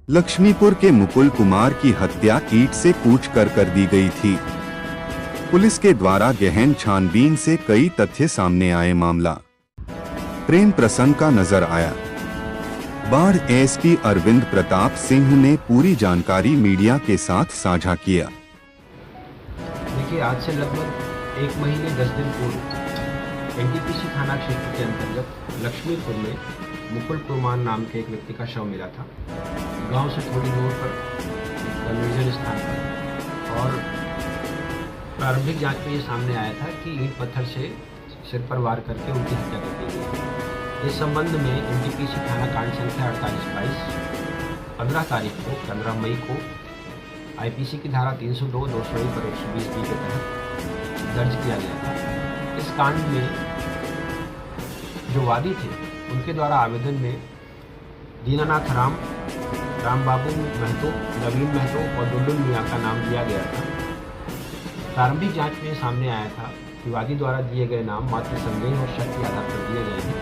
लक्ष्मीपुर के मुकुल कुमार की हत्या ईंट से कूच कर दी गई थी। पुलिस के द्वारा गहन छानबीन से कई तथ्य सामने आए। मामला प्रेम प्रसंग का नजर आया। बाढ़ एसपी अरविंद प्रताप सिंह ने पूरी जानकारी मीडिया के साथ साझा किया। देखिए, आज से लगभग 1 महीने 10 दिन पूर्व एनटीपीसी थाना क्षेत्र के अंतर्गत लक्ष्मीपुर में मुकुल कुमार नाम के एक व्यक्ति का शव मिला था। गांव से थोड़ी दूर पर एक निर्जन स्थान पर, और प्रारंभिक जांच में ये सामने आया था कि ईंट पत्थर से सिर पर वार करके उनकी हत्या कर दी गई। इस संबंध में एनटीपीसी थाना कांड संख्या 4822 15 तारीख को 15 मई को आईपीसी की धारा 302, 201 और 120 के तहत दर्ज किया गया था। इस कांड में जो वादी थे उनके द्वारा आवेदन में दीनानाथ राम बाबू महतो, नवीन महतो और डुल्लुल मियाँ का नाम दिया गया था। प्रारंभिक जांच में सामने आया था कि वादी द्वारा दिए गए नाम मात्र संदेह और शक के आधार पर दिए गए हैं,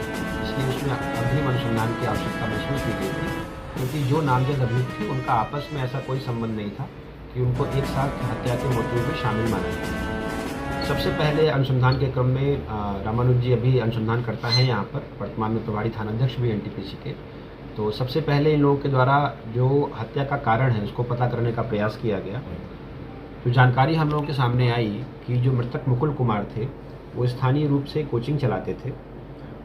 इसलिए उसमें अग्रिम अनुसंधान की आवश्यकता महसूस की गई थी, क्योंकि जो नामजद अभियुक्त थे उनका आपस में ऐसा कोई संबंध नहीं था कि उनको एक साथ हत्या के मोटिव में शामिल माना जाए। सबसे पहले अनुसंधान के क्रम में रामानुज जी अभी अनुसंधान करता है यहाँ पर, वर्तमान में प्रभारी थानाध्यक्ष भी एनटीपीसी के। तो सबसे पहले इन लोगों के द्वारा जो हत्या का कारण है उसको पता करने का प्रयास किया गया। तो जानकारी हम लोगों के सामने आई कि जो मृतक मुकुल कुमार थे वो स्थानीय रूप से कोचिंग चलाते थे,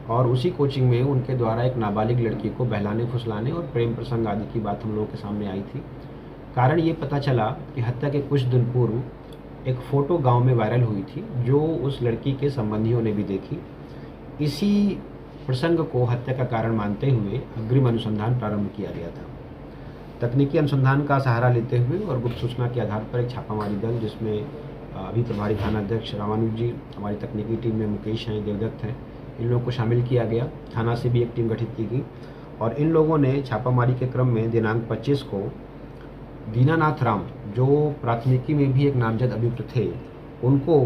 और उसी कोचिंग में उनके द्वारा एक नाबालिग लड़की को बहलाने फुसलाने और प्रेम प्रसंग आदि की बात हम लोगों के सामने आई थी। कारण ये पता चला कि हत्या के कुछ दिन पूर्व एक फ़ोटो गांव में वायरल हुई थी, जो उस लड़की के संबंधियों ने भी देखी। इसी प्रसंग को हत्या का कारण मानते हुए अग्रिम अनुसंधान प्रारंभ किया गया था। तकनीकी अनुसंधान का सहारा लेते हुए और गुप्त सूचना के आधार पर एक छापामारी दल, जिसमें अभी प्रभारी थानाध्यक्ष रामानुज जी, हमारी तकनीकी टीम में मुकेश हैं, देवदत्त हैं, इन लोगों को शामिल किया गया। थाना से भी एक टीम गठित की गई, और इन लोगों ने छापामारी के क्रम में दिनांक 25 को दीनानाथ राम, जो प्राथमिकी में भी एक नामजद अभियुक्त थे, उनको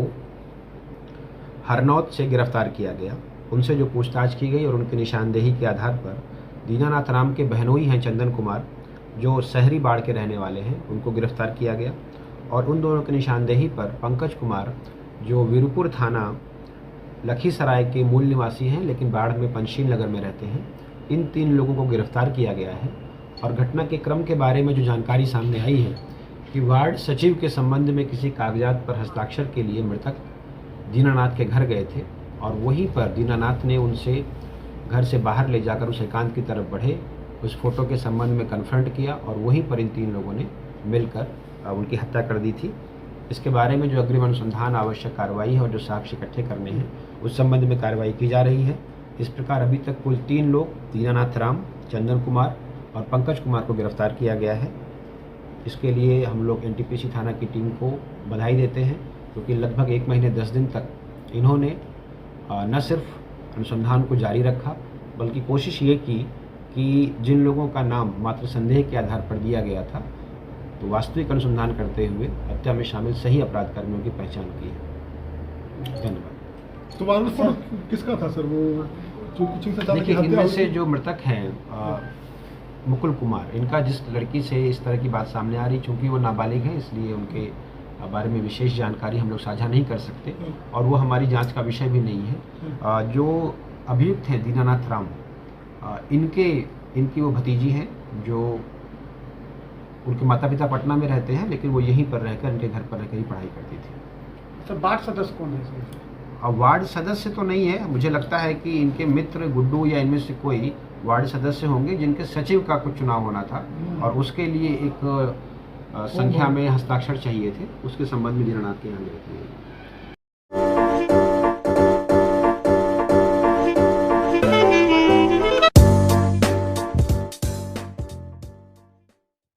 हरनौत से गिरफ्तार किया गया। उनसे जो पूछताछ की गई और उनकी निशानदेही के आधार पर दीनानाथ राम के बहनोई हैं चंदन कुमार, जो शहरी बाढ़ के रहने वाले हैं, उनको गिरफ्तार किया गया। और उन दोनों की निशानदेही पर पंकज कुमार, जो वीरपुर थाना लखीसराय के मूल निवासी हैं लेकिन बाढ़ में पंचशील नगर में रहते हैं, इन 3 लोगों को गिरफ्तार किया गया है। और घटना के क्रम के बारे में जो जानकारी सामने आई है कि वार्ड सचिव के संबंध में किसी कागजात पर हस्ताक्षर के लिए मृतक दीनानाथ के घर गए थे, और वहीं पर दीनानाथ ने उनसे घर से बाहर ले जाकर उस एकांत की तरफ बढ़े, उस फोटो के संबंध में कन्फ्रंट किया, और वहीं पर इन 3 लोगों ने मिलकर उनकी हत्या कर दी थी। इसके बारे में जो अग्रिम अनुसंधान आवश्यक कार्रवाई है और जो साक्ष्य इकट्ठे करने हैं उस संबंध में कार्रवाई की जा रही है। इस प्रकार अभी तक कुल 3 लोग, दीनानाथ राम, चंदन कुमार और पंकज कुमार को गिरफ्तार किया गया है। इसके लिए हम लोग एनटीपीसी थाना की टीम को बधाई देते हैं, क्योंकि लगभग 1 महीने 10 दिन तक इन्होंने न सिर्फ अनुसंधान को जारी रखा, बल्कि कोशिश ये की कि जिन लोगों का नाम मात्र संदेह के आधार पर दिया गया था, तो वास्तविक अनुसंधान करते हुए हत्या में शामिल सही अपराध कर्मियों की पहचान की है। धन्यवाद। तो वायरल किसका था सर? वो जो कोचिंग से देखिए, इनमें से जो मृतक हैं मुकुल कुमार, इनका जिस लड़की से इस तरह की बात सामने आ रही, चूँकि वो नाबालिग हैं इसलिए उनके बारे में विशेष जानकारी हम लोग साझा नहीं कर सकते, और वो हमारी जांच का विषय भी नहीं है। जो अभियुक्त हैं दीनानाथ राम, इनकी वो भतीजी हैं, जो उनके माता पिता पटना में रहते हैं, लेकिन वो यहीं पर रहकर, इनके घर पर रहकर ही पढ़ाई करती थी। सर, वार्ड सदस्य कौन है सर? अब वार्ड सदस्य तो नहीं है, मुझे लगता है कि इनके मित्र गुड्डू या इनमें से कोई वार्ड सदस्य होंगे, जिनके सचिव का कुछ चुनाव होना था और उसके लिए एक संख्या में हस्ताक्षर चाहिए थे, उसके संबंध में दीनानाथ के यहाँ गए थे।